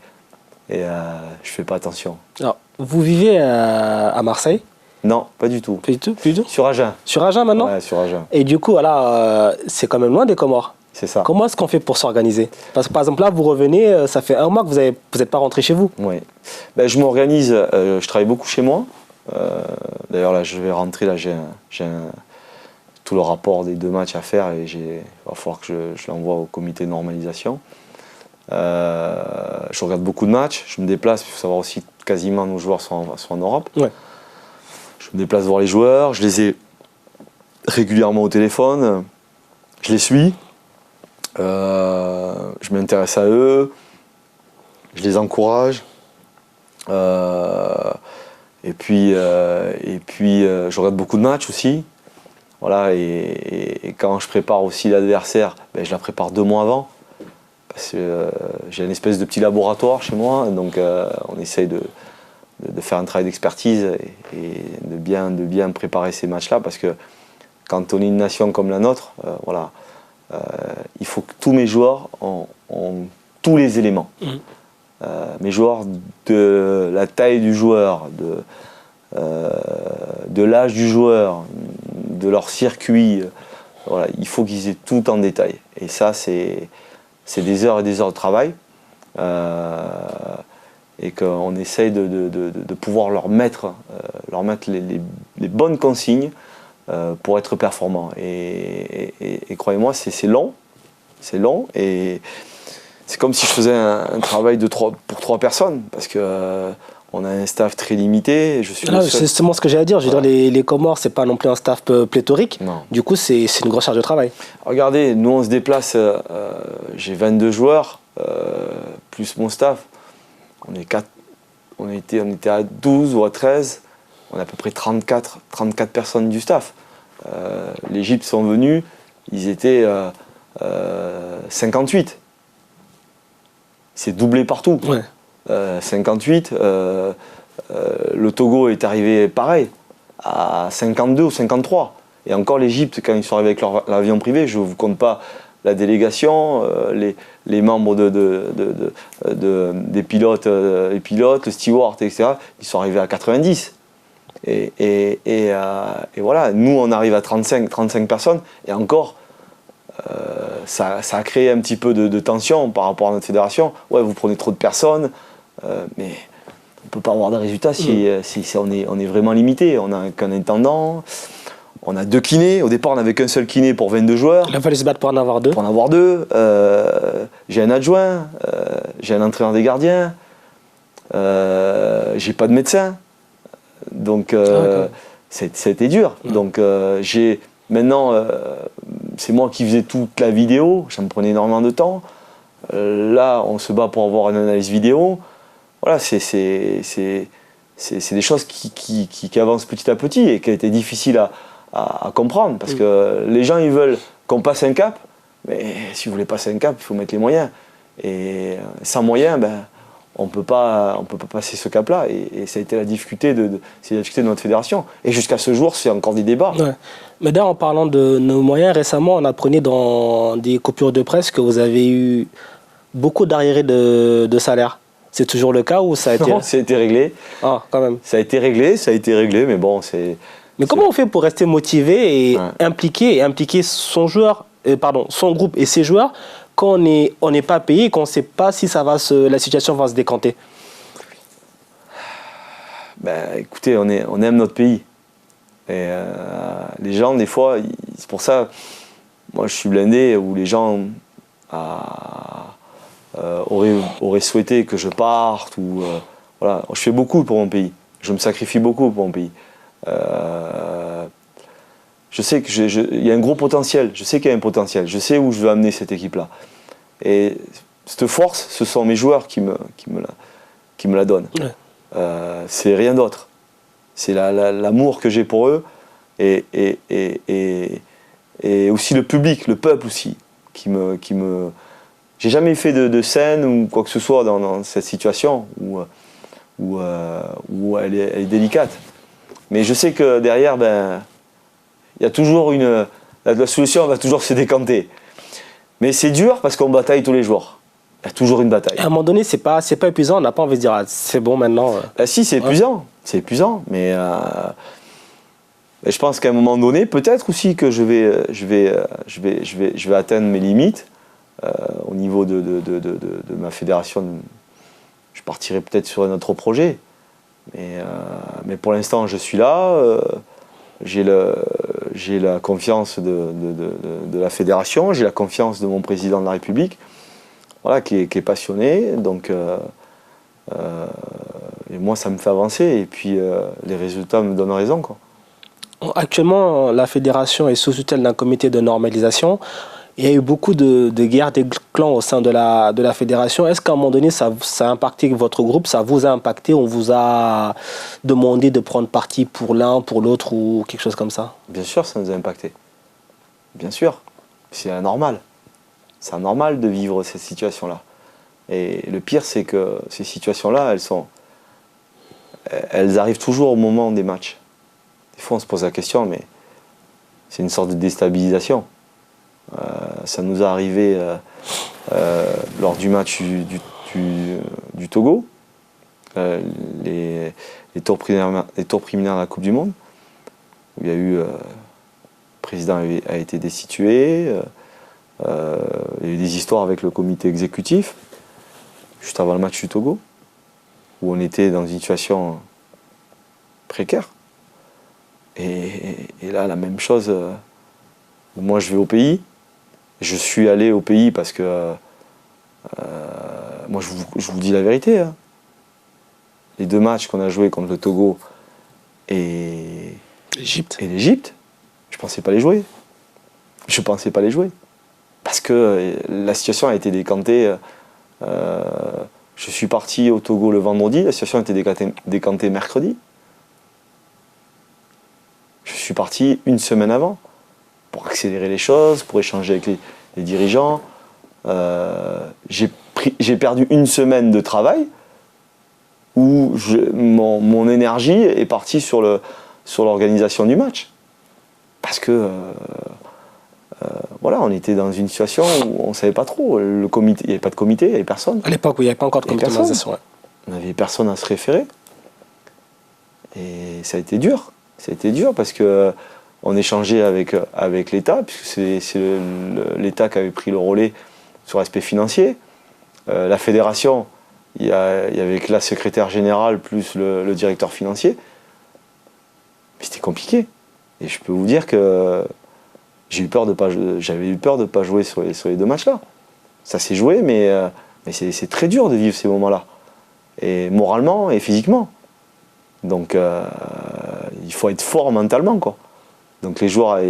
Speaker 2: je fais pas attention.
Speaker 1: Alors, vous vivez à Marseille?
Speaker 2: Non, pas du tout.
Speaker 1: Plus du tout?
Speaker 2: Sur Agen.
Speaker 1: Sur Agen maintenant?
Speaker 2: Ouais, sur Agen.
Speaker 1: Et du coup, voilà, c'est quand même loin des Comores.
Speaker 2: C'est ça.
Speaker 1: Comment est-ce qu'on fait pour s'organiser? Parce que par exemple là, vous revenez, ça fait 1 mois que vous n'êtes pas rentré chez vous.
Speaker 2: Oui. Je m'organise, je travaille beaucoup chez moi. D'ailleurs là, je vais rentrer, là j'ai tout le rapport des 2 matchs à faire et il va falloir que je l'envoie au comité de normalisation. Je regarde beaucoup de matchs, je me déplace, il faut savoir aussi que quasiment nos joueurs sont en Europe.
Speaker 1: Ouais.
Speaker 2: Je me déplace voir les joueurs, je les ai régulièrement au téléphone, je les suis. Je m'intéresse à eux, je les encourage, et puis je regarde beaucoup de matchs aussi. Voilà, et quand je prépare aussi l'adversaire, je la prépare 2 mois avant, parce que j'ai une espèce de petit laboratoire chez moi, donc on essaye de faire un travail d'expertise et de bien préparer ces matchs-là, parce que quand on est une nation comme la nôtre, voilà. Il faut que tous mes joueurs ont tous les éléments. Mes joueurs, de la taille du joueur, de l'âge du joueur, de leur circuit, voilà, il faut qu'ils aient tout en détail. Et ça, c'est des heures et des heures de travail. Et qu'on essaye de pouvoir leur mettre les bonnes consignes pour être performant. Et croyez-moi, c'est long. C'est long et c'est comme si je faisais un travail pour 3 personnes, parce que on a un staff très limité.
Speaker 1: C'est justement ce que j'allais dire. Je veux dire, les Comores, c'est pas non plus un staff pléthorique.
Speaker 2: Non.
Speaker 1: Du coup, c'est une grosse charge de travail.
Speaker 2: Regardez, nous on se déplace, j'ai 22 joueurs, plus mon staff. On était à 12 ou à 13. On a à peu près 34 personnes du staff. L'Égypte sont venus, ils étaient 58. C'est doublé partout.
Speaker 1: Ouais.
Speaker 2: 58, le Togo est arrivé pareil, à 52 ou 53. Et encore l'Égypte, quand ils sont arrivés avec l'avion privé, je ne vous compte pas la délégation, les membres des pilotes, les pilotes, le steward, etc. Ils sont arrivés à 90. Et voilà, nous on arrive à 35 personnes, et encore, ça a créé un petit peu de tension par rapport à notre fédération. Ouais, vous prenez trop de personnes, mais on ne peut pas avoir de résultats si on est vraiment limité. On n'a qu'un intendant, on a 2 kinés. Au départ, on n'avait qu'un seul kiné pour 22 joueurs.
Speaker 1: Il a fallu se battre pour en avoir 2.
Speaker 2: Pour en avoir 2. J'ai un adjoint, j'ai un entraîneur des gardiens, j'ai pas de médecin. Donc, ça a été dur. Donc, maintenant, c'est moi qui faisais toute la vidéo, ça me prenait énormément de temps. Là, on se bat pour avoir une analyse vidéo. Voilà, c'est des choses qui avancent petit à petit et qui étaient difficiles à comprendre, parce que les gens, ils veulent qu'on passe un cap, mais si vous voulez passer un cap, il faut mettre les moyens. Et sans moyens, on ne peut pas passer ce cap-là, et ça a été la difficulté de notre fédération. Et jusqu'à ce jour, c'est encore des débats.
Speaker 1: Ouais. Mais d'ailleurs, en parlant de nos moyens, récemment, on apprenait dans des coupures de presse que vous avez eu beaucoup d'arriérés de salaire. C'est toujours le cas ou ça a été...
Speaker 2: Non, ça a été réglé.
Speaker 1: Ah, quand même.
Speaker 2: Ça a été réglé, mais bon, c'est...
Speaker 1: Mais comment on fait pour rester motivé et impliquer son groupe et ses joueurs quand on n'est pas payé et qu'on ne sait pas si la situation va se décanter?
Speaker 2: Écoutez, on aime notre pays. Et les gens, des fois, c'est pour ça, moi je suis blindé, où les gens auraient souhaité que je parte. Voilà. Je fais beaucoup pour mon pays. Je me sacrifie beaucoup pour mon pays. Je sais qu'il y a un gros potentiel. Je sais qu'il y a un potentiel. Je sais où je veux amener cette équipe-là. Et cette force, ce sont mes joueurs qui me la donnent. Ouais. C'est rien d'autre. C'est l'amour que j'ai pour eux, et aussi le public, le peuple aussi, qui me... J'ai jamais fait de scène ou quoi que ce soit dans cette situation où elle est délicate. Mais je sais que derrière, il y a toujours la solution va toujours se décanter. Mais c'est dur parce qu'on bataille tous les jours. Il y a toujours une bataille.
Speaker 1: À un moment donné, c'est pas épuisant. On n'a pas envie de dire c'est bon maintenant.
Speaker 2: Si, c'est épuisant. Ouais. C'est épuisant. Mais je pense qu'à un moment donné, peut-être aussi que je vais atteindre mes limites au niveau de ma fédération. Je partirai peut-être sur un autre projet. Mais pour l'instant, je suis là. J'ai la confiance de la fédération, j'ai la confiance de mon président de la République, voilà, qui est passionné. Donc, et moi, ça me fait avancer. Et puis, les résultats me donnent raison, quoi.
Speaker 1: Actuellement, la fédération est sous tutelle d'un comité de normalisation. Il y a eu beaucoup de guerres, des clans au sein de la fédération. Est-ce qu'à un moment donné, ça a impacté votre groupe? Ça vous a impacté? On vous a demandé de prendre parti pour l'un, pour l'autre ou quelque chose comme ça?
Speaker 2: Bien sûr, ça nous a impacté. Bien sûr. C'est anormal. C'est anormal de vivre cette situation-là. Et le pire, c'est que ces situations-là, elles arrivent toujours au moment des matchs. Des fois, on se pose la question, mais c'est une sorte de déstabilisation. Ça nous est arrivé lors du match du Togo, les tours préliminaires de la Coupe du Monde, où il y a eu, le président a été destitué, il y a eu des histoires avec le comité exécutif, juste avant le match du Togo, où on était dans une situation précaire. Et là, la même chose, moi je vais au pays. Je suis allé au pays parce que, moi je vous dis la vérité, hein. Les 2 matchs qu'on a joués contre le Togo et l'Égypte, je ne pensais pas les jouer. Je ne pensais pas les jouer. Parce que la situation a été décantée. Je suis parti au Togo le vendredi, la situation a été décantée mercredi. Je suis parti une semaine avant pour accélérer les choses, pour échanger avec les dirigeants. J'ai perdu une semaine de travail où mon énergie est partie sur l'organisation du match. Parce que voilà, on était dans une situation où on ne savait pas trop. Le comité, il n'y avait pas de comité, il n'y avait personne.
Speaker 1: À l'époque, il n'y avait pas encore de comité d'organisation. Ouais.
Speaker 2: On n'avait personne à se référer. Et ça a été dur. Ça a été dur parce qu'on échangeait avec l'État, puisque c'est l'État qui avait pris le relais sur l'aspect financier. La fédération, il y avait que la secrétaire générale plus le directeur financier. Mais c'était compliqué. Et je peux vous dire que j'avais eu peur de ne pas jouer sur les deux matchs-là. Ça s'est joué, mais c'est très dur de vivre ces moments-là. Et moralement et physiquement. Donc il faut être fort mentalement, quoi. Donc les joueurs,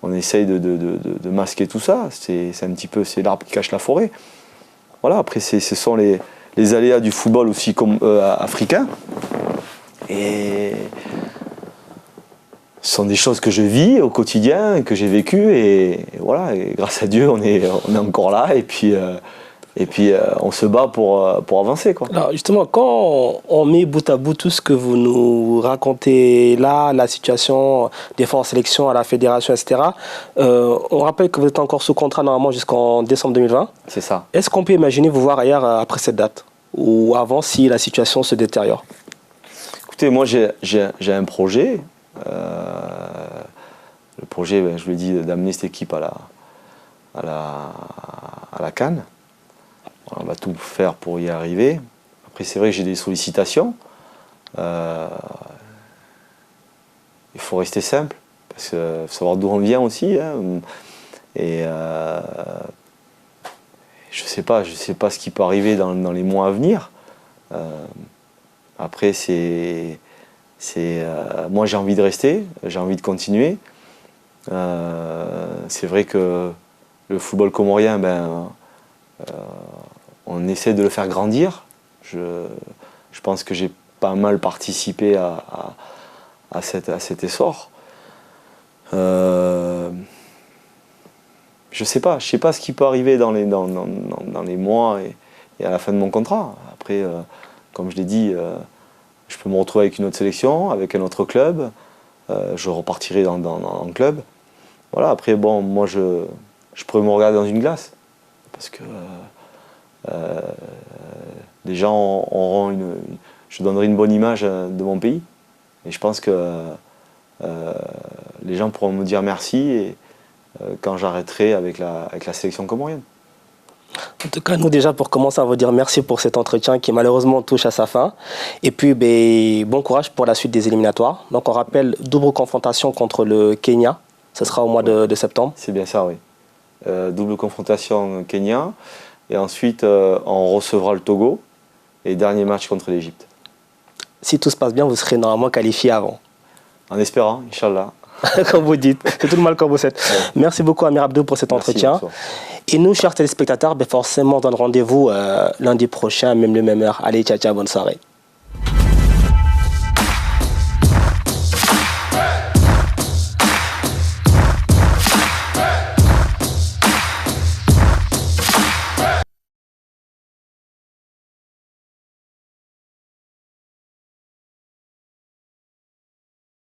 Speaker 2: on essaye de masquer tout ça. C'est un petit peu, c'est l'arbre qui cache la forêt. Voilà, après ce sont les aléas du football aussi africain. Et ce sont des choses que je vis au quotidien, que j'ai vécues, et voilà, et grâce à Dieu, on est encore là, et puis on se bat pour avancer, quoi.
Speaker 1: Alors justement, quand on met bout à bout tout ce que vous nous racontez là, la situation des forces sélection à la fédération, etc., on rappelle que vous êtes encore sous contrat normalement jusqu'en décembre 2020.
Speaker 2: C'est ça.
Speaker 1: Est-ce qu'on peut imaginer vous voir ailleurs après cette date, ou avant si la situation se détériore?
Speaker 2: Écoutez, moi j'ai un projet. Le projet, je vous l'ai dit, d'amener cette équipe à la CAN. On va tout faire pour y arriver. Après, c'est vrai que j'ai des sollicitations. Il faut rester simple, parce qu'il faut savoir d'où on vient aussi. Hein. Et je sais pas ce qui peut arriver dans les mois à venir. Après, moi j'ai envie de rester, j'ai envie de continuer. C'est vrai que le football comorien, on essaie de le faire grandir. Je pense que j'ai pas mal participé à cet essor. Je sais pas ce qui peut arriver dans les mois et à la fin de mon contrat. Après, comme je l'ai dit, je peux me retrouver avec une autre sélection, avec un autre club. Je repartirai dans un club. Voilà, après, bon, moi, je pourrais me regarder dans une glace. Parce que les gens je donnerai une bonne image de mon pays. Et je pense que les gens pourront me dire merci quand j'arrêterai avec la sélection comorienne.
Speaker 1: En tout cas, nous déjà, pour commencer à vous dire merci pour cet entretien qui malheureusement touche à sa fin. Et puis, bon courage pour la suite des éliminatoires. Donc, on rappelle, double confrontation contre le Kenya. Ce sera au mois de septembre.
Speaker 2: C'est bien ça, oui. Double confrontation Kenya. Et ensuite, on recevra le Togo. Et dernier match contre l'Égypte.
Speaker 1: Si tout se passe bien, vous serez normalement qualifié avant.
Speaker 2: En espérant, Inch'Allah.
Speaker 1: Comme vous dites, c'est tout le mal comme vous êtes. Ouais. Merci beaucoup Amir Abdou pour cet entretien.
Speaker 2: Bonsoir.
Speaker 1: Et nous, chers téléspectateurs, forcément, on donne rendez-vous lundi prochain, même le même heure. Allez, ciao, ciao, bonne soirée.